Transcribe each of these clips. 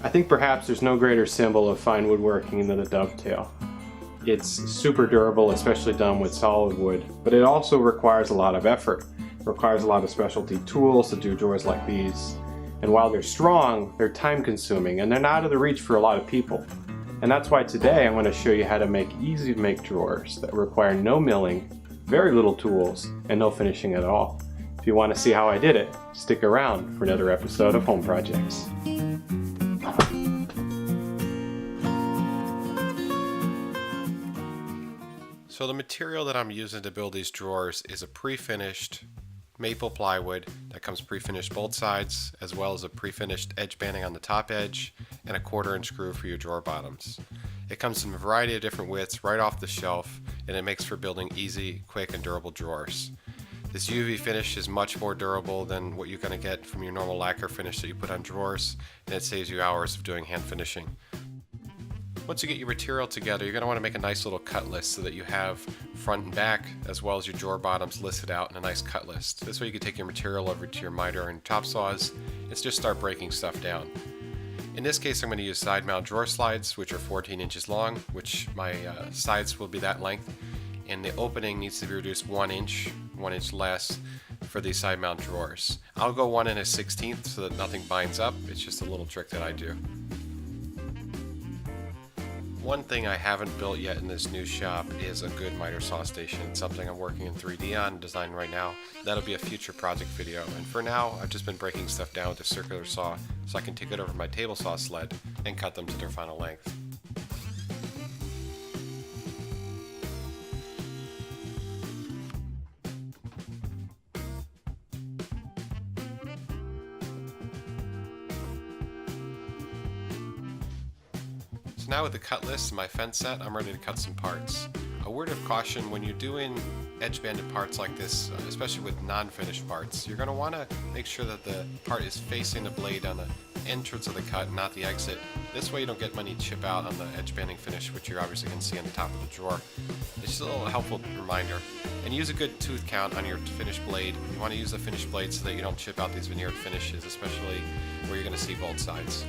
I think perhaps there's no greater symbol of fine woodworking than the dovetail. It's super durable, especially done with solid wood, but it also requires a lot of effort. It requires a lot of specialty tools to do drawers like these. And while they're strong, they're time consuming and they're not out of the reach for a lot of people. And that's why today I'm going to show you how to make easy to make drawers that require no milling, very little tools, and no finishing at all. If you want to see how I did it, stick around for another episode of Home Projects. So the material that I'm using to build these drawers is a pre-finished maple plywood that comes pre-finished both sides, as well as a pre-finished edge banding on the top edge and a 1/4" screw for your drawer bottoms. It comes in a variety of different widths right off the shelf, and it makes for building easy, quick, and durable drawers. This UV finish is much more durable than what you're going to get from your normal lacquer finish that you put on drawers, and it saves you hours of doing hand finishing. Once you get your material together, you're going to want to make a nice little cut list so that you have front and back, as well as your drawer bottoms listed out in a nice cut list. This way you can take your material over to your miter and top saws and just start breaking stuff down. In this case, I'm going to use side mount drawer slides, which are 14 inches long, which my sides will be that length, and the opening needs to be reduced 1 inch less for these side mount drawers. I'll go 1 1/16 so that nothing binds up. It's just a little trick that I do. One thing I haven't built yet in this new shop is a good miter saw station. It's something I'm working in 3D on, designing right now. That'll be a future project video, and for now I've just been breaking stuff down with a circular saw so I can take it over my table saw sled and cut them to their final length. So now with the cut list and my fence set, I'm ready to cut some parts. A word of caution: when you're doing edge banded parts like this, especially with non-finished parts, you're going to want to make sure that the part is facing the blade on the entrance of the cut, not the exit. This way you don't get many chip out on the edge banding finish, which you obviously can see on the top of the drawer. It's just a little helpful reminder. And use a good tooth count on your finished blade. You want to use the finished blade so that you don't chip out these veneered finishes, especially where you're going to see both sides.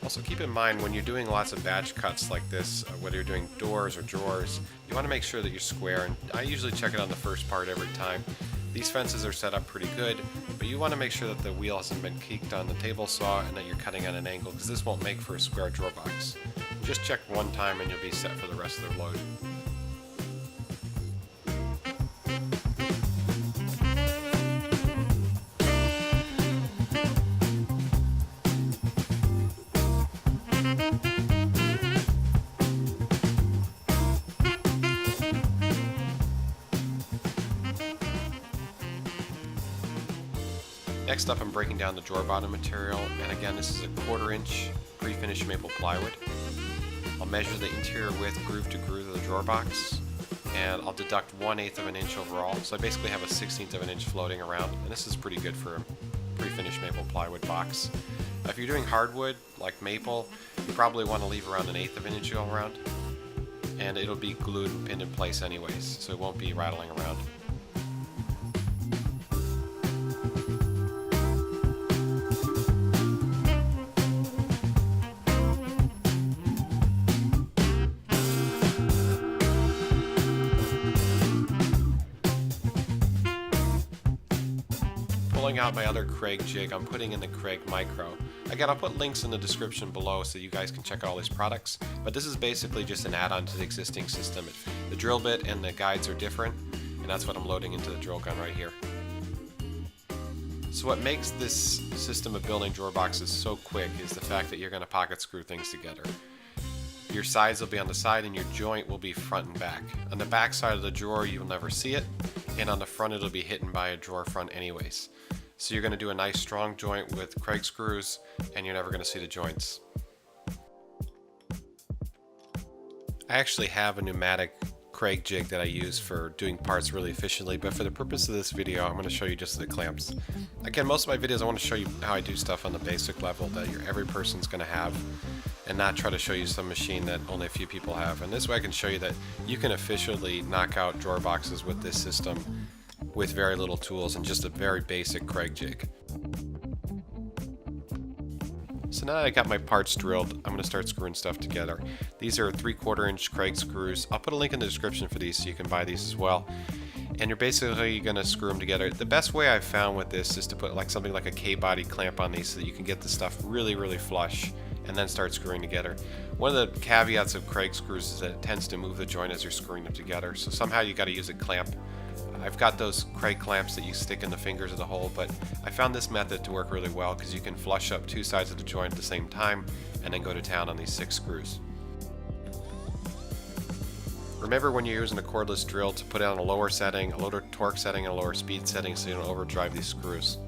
Also keep in mind, when you're doing lots of batch cuts like this, whether you're doing doors or drawers, you want to make sure that you're square, and I usually check it on the first part every time. These fences are set up pretty good, but you want to make sure that the wheel hasn't been kinked on the table saw and that you're cutting at an angle, because this won't make for a square drawer box. Just check one time and you'll be set for the rest of the load. Next up, I'm breaking down the drawer bottom material, and again, this is a 1/4" pre-finished maple plywood. I'll measure the interior width groove to groove of the drawer box, and I'll deduct 1/8 inch overall, so I basically have a 1/16 inch floating around, and this is pretty good for a pre-finished maple plywood box. If you're doing hardwood, like maple, you probably want to leave around 1/8 inch all around, and it'll be glued and pinned in place anyways, so it won't be rattling around. Pulling out my other Craig jig, I'm putting in the Craig Micro. Again, I'll put links in the description below so you guys can check out all these products, but this is basically just an add-on to the existing system. The drill bit and the guides are different, and that's what I'm loading into the drill gun right here. So what makes this system of building drawer boxes so quick is the fact that you're going to pocket screw things together. Your sides will be on the side and your joint will be front and back. On the back side of the drawer you'll never see it, and on the front it'll be hidden by a drawer front anyways. So you're going to do a nice strong joint with Craig screws, and you're never going to see the joints. I actually have a pneumatic Craig jig that I use for doing parts really efficiently, but for the purpose of this video I'm going to show you just the clamps. Again, most of my videos I want to show you how I do stuff on the basic level that every person's going to have, and not try to show you some machine that only a few people have. And this way I can show you that you can efficiently knock out drawer boxes with this system with very little tools and just a very basic Craig jig. So now that I got my parts drilled, I'm going to start screwing stuff together. These are 3/4 inch Craig screws. I'll put a link in the description for these so you can buy these as well. And you're basically going to screw them together. The best way I've found with this is to put like something like a K-body clamp on these so that you can get the stuff really flush and then start screwing together. One of the caveats of Craig screws is that it tends to move the joint as you're screwing them together. So somehow you got to use a clamp. I've got those Craig clamps that you stick in the fingers of the hole, but I found this method to work really well because you can flush up 2 sides of the joint at the same time and then go to town on these 6 screws. Remember when you're using a cordless drill to put it on a lower setting, a lower torque setting, and a lower speed setting so you don't overdrive these screws.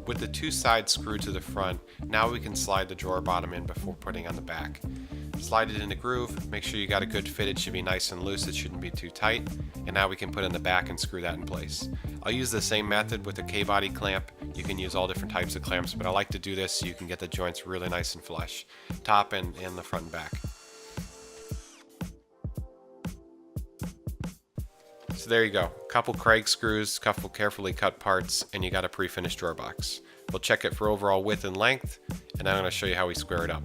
With the 2 sides screwed to the front, now we can slide the drawer bottom in before putting on the back. Slide it in the groove, make sure you got a good fit, it should be nice and loose, it shouldn't be too tight, and now we can put in the back and screw that in place. I'll use the same method with the K-body clamp. You can use all different types of clamps, but I like to do this so you can get the joints really nice and flush, top and the front and back. So there you go, couple Craig screws, couple carefully cut parts, and you got a pre-finished drawer box. We'll check it for overall width and length, and I'm going to show you how we square it up.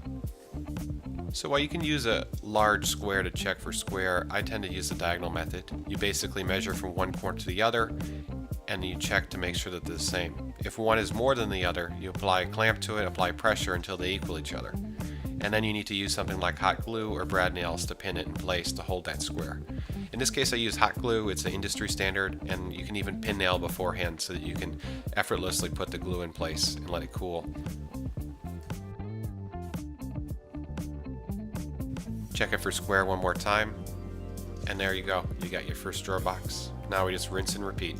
So while you can use a large square to check for square, I tend to use the diagonal method. You basically measure from one corner to the other, and you check to make sure that they're the same. If one is more than the other, you apply a clamp to it, apply pressure until they equal each other. And then you need to use something like hot glue or brad nails to pin it in place to hold that square. In this case I use hot glue, it's an industry standard, and you can even pin nail beforehand so that you can effortlessly put the glue in place and let it cool. Check it for square one more time, and there you go, you got your first drawer box. Now we just rinse and repeat.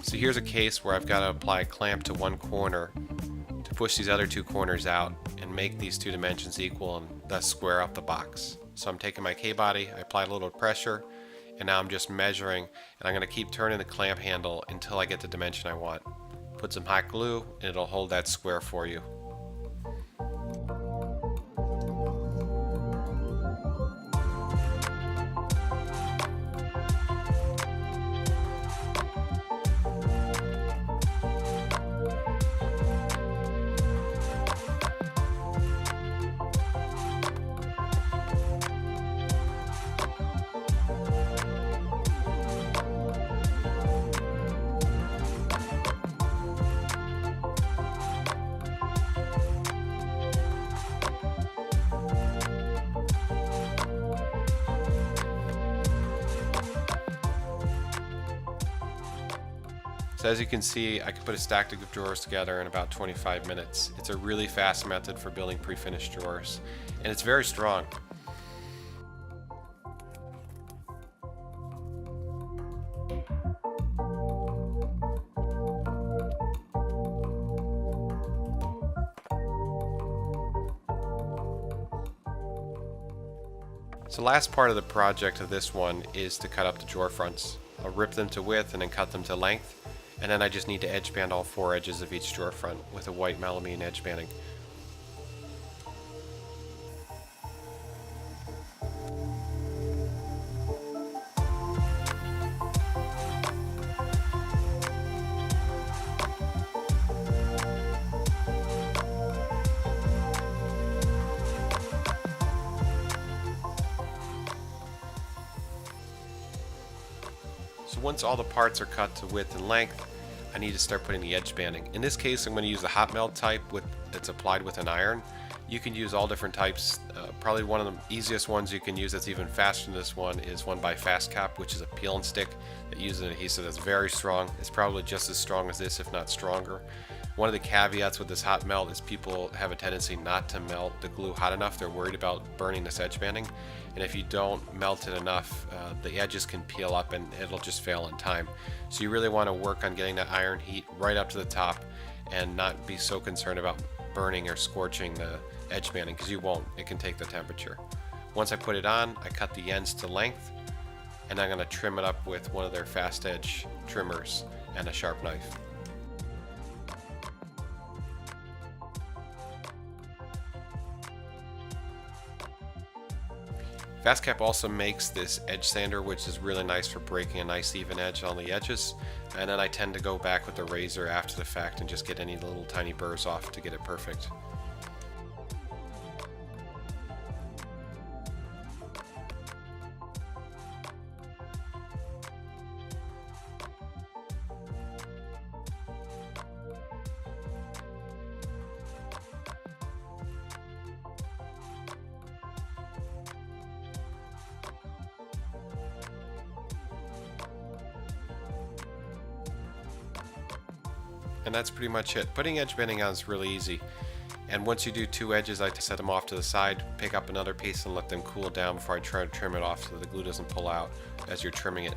So here's a case where I've got to apply a clamp to one corner to push these other 2 corners out and make these 2 dimensions equal and thus square up the box. So I'm taking my K-body, I applied a little pressure, and now I'm just measuring, and I'm going to keep turning the clamp handle until I get the dimension I want. Put some hot glue and it'll hold that square for you. So as you can see, I can put a stack of drawers together in about 25 minutes. It's a really fast method for building pre-finished drawers, and it's very strong. So the last part of the project of this one is to cut up the drawer fronts. I'll rip them to width and then cut them to length, and then I just need to edge band all 4 edges of each drawer front with a white melamine edge banding. So once all the parts are cut to width and length, I need to start putting the edge banding. In this case, I'm going to use the hot melt type that's applied with an iron. You can use all different types. Probably one of the easiest ones you can use that's even faster than this one is one by Fast Cap, which is a peel and stick that uses an adhesive that's very strong. It's probably just as strong as this, if not stronger. One of the caveats with this hot melt is people have a tendency not to melt the glue hot enough. They're worried about burning this edge banding, and if you don't melt it enough, the edges can peel up and it'll just fail in time. So you really want to work on getting that iron heat right up to the top and not be so concerned about burning or scorching the edge banding, because you won't. It can take the temperature. Once I put it on, I cut the ends to length, and I'm going to trim it up with one of their fast edge trimmers and a sharp knife. Fastcap also makes this edge sander, which is really nice for breaking a nice even edge on the edges, and then I tend to go back with the razor after the fact and just get any little tiny burrs off to get it perfect. And that's pretty much it. Putting edge banding on is really easy. And once you do two edges, I set them off to the side, pick up another piece and let them cool down before I try to trim it off so that the glue doesn't pull out as you're trimming it.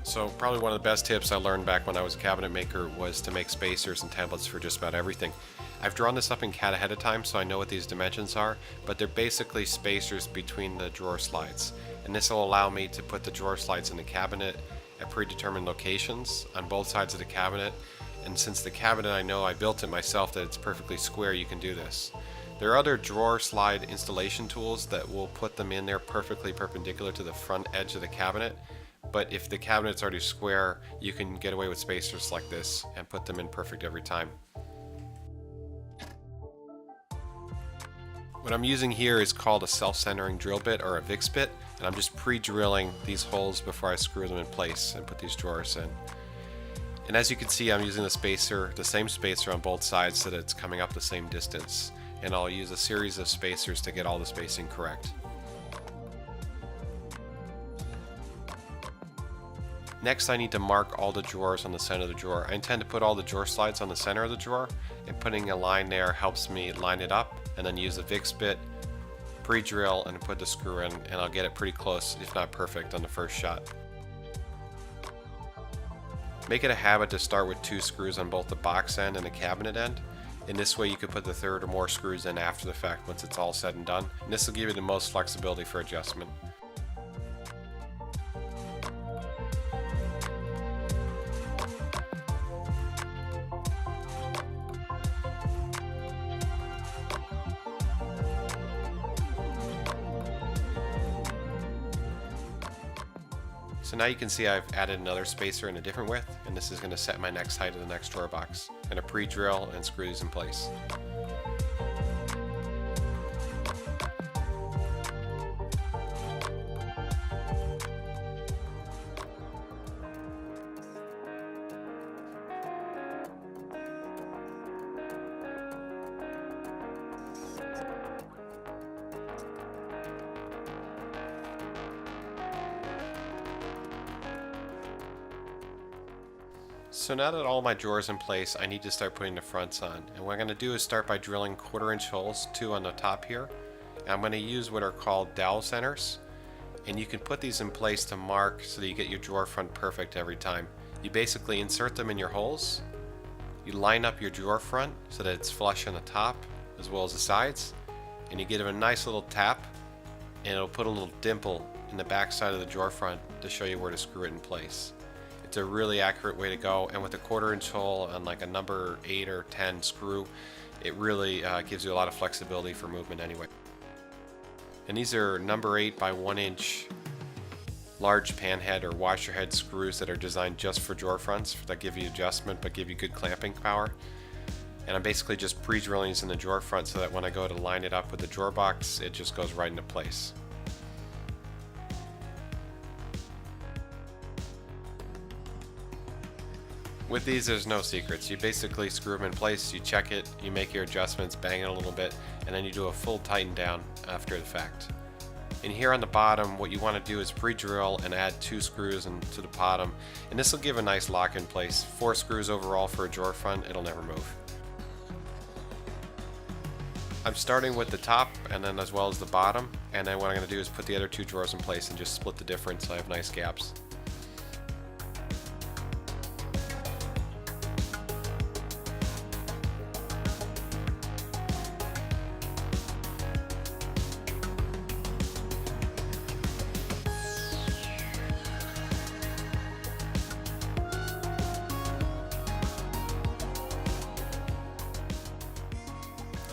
So probably one of the best tips I learned back when I was a cabinet maker was to make spacers and templates for just about everything. I've drawn this up in CAD ahead of time, so I know what these dimensions are, but they're basically spacers between the drawer slides. And this will allow me to put the drawer slides in the cabinet at predetermined locations on both sides of the cabinet. And since the cabinet, I know I built it myself, that it's perfectly square, you can do this. There are other drawer slide installation tools that will put them in there perfectly perpendicular to the front edge of the cabinet. But if the cabinet's already square, you can get away with spacers like this and put them in perfect every time. What I'm using here is called a self-centering drill bit, or a VIX bit, and I'm just pre-drilling these holes before I screw them in place and put these drawers in. And as you can see, I'm using the same spacer on both sides so that it's coming up the same distance. And I'll use a series of spacers to get all the spacing correct. Next, I need to mark all the drawers on the center of the drawer. I intend to put all the drawer slides on the center of the drawer, and putting a line there helps me line it up, and then use the VIX bit, pre-drill, and put the screw in, and I'll get it pretty close, if not perfect, on the first shot. Make it a habit to start with 2 screws on both the box end and the cabinet end. In this way you can put the third or more screws in after the fact once it's all said and done, and this will give you the most flexibility for adjustment. So now you can see I've added another spacer in a different width, and this is going to set my next height of the next drawer box. I'm going to pre-drill and screw these in place. So now that all my drawers in place, I need to start putting the fronts on. And what I'm going to do is start by drilling 1/4-inch holes, 2 on the top here. And I'm going to use what are called dowel centers. And you can put these in place to mark so that you get your drawer front perfect every time. You basically insert them in your holes. You line up your drawer front so that it's flush on the top as well as the sides. And you give it a nice little tap, and it'll put a little dimple in the back side of the drawer front to show you where to screw it in place. It's a really accurate way to go, and with a 1/4-inch hole on like a number 8 or 10 screw, it really gives you a lot of flexibility for movement anyway. And these are number 8 by 1 inch large pan head or washer head screws that are designed just for drawer fronts that give you adjustment but give you good clamping power. And I'm basically just pre-drilling these in the drawer front so that when I go to line it up with the drawer box, it just goes right into place. With these, there's no secrets. You basically screw them in place, you check it, you make your adjustments, bang it a little bit, and then you do a full tighten down after the fact. And here on the bottom, what you want to do is pre-drill and add 2 screws to the bottom, and this will give a nice lock in place. 4 screws overall for a drawer front, it'll never move. I'm starting with the top and then as well as the bottom, and then what I'm going to do is put the other 2 drawers in place and just split the difference so I have nice gaps.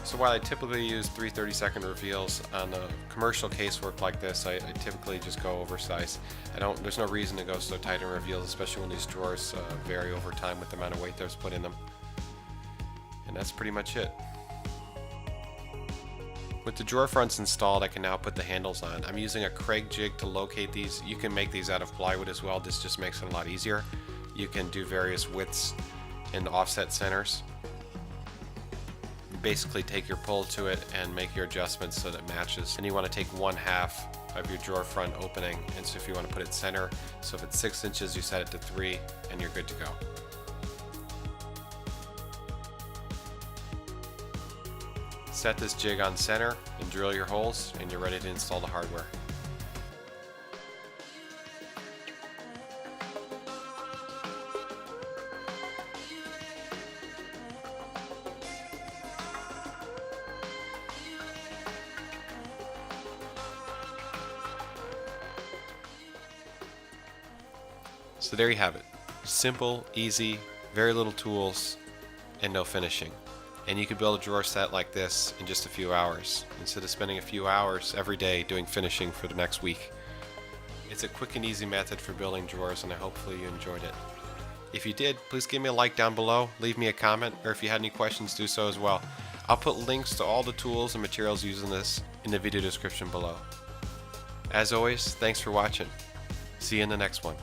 So while I typically use 3 30-second reveals on a commercial casework like this, I typically just go oversized. There's no reason to go so tight in reveals, especially when these drawers vary over time with the amount of weight that's put in them. And that's pretty much it. With the drawer fronts installed, I can now put the handles on. I'm using a Craig jig to locate these. You can make these out of plywood as well. This just makes it a lot easier. You can do various widths and offset centers. Basically take your pull to it and make your adjustments so that it matches. And you want to take 1/2 of your drawer front opening, and so if you want to put it center, so if it's 6 inches you set it to 3 and you're good to go. Set this jig on center and drill your holes and you're ready to install the hardware. So there you have it. Simple, easy, very little tools, and no finishing. And you can build a drawer set like this in just a few hours, instead of spending a few hours every day doing finishing for the next week. It's a quick and easy method for building drawers, and hopefully you enjoyed it. If you did, please give me a like down below, leave me a comment, or if you had any questions, do so as well. I'll put links to all the tools and materials used in this in the video description below. As always, thanks for watching. See you in the next one.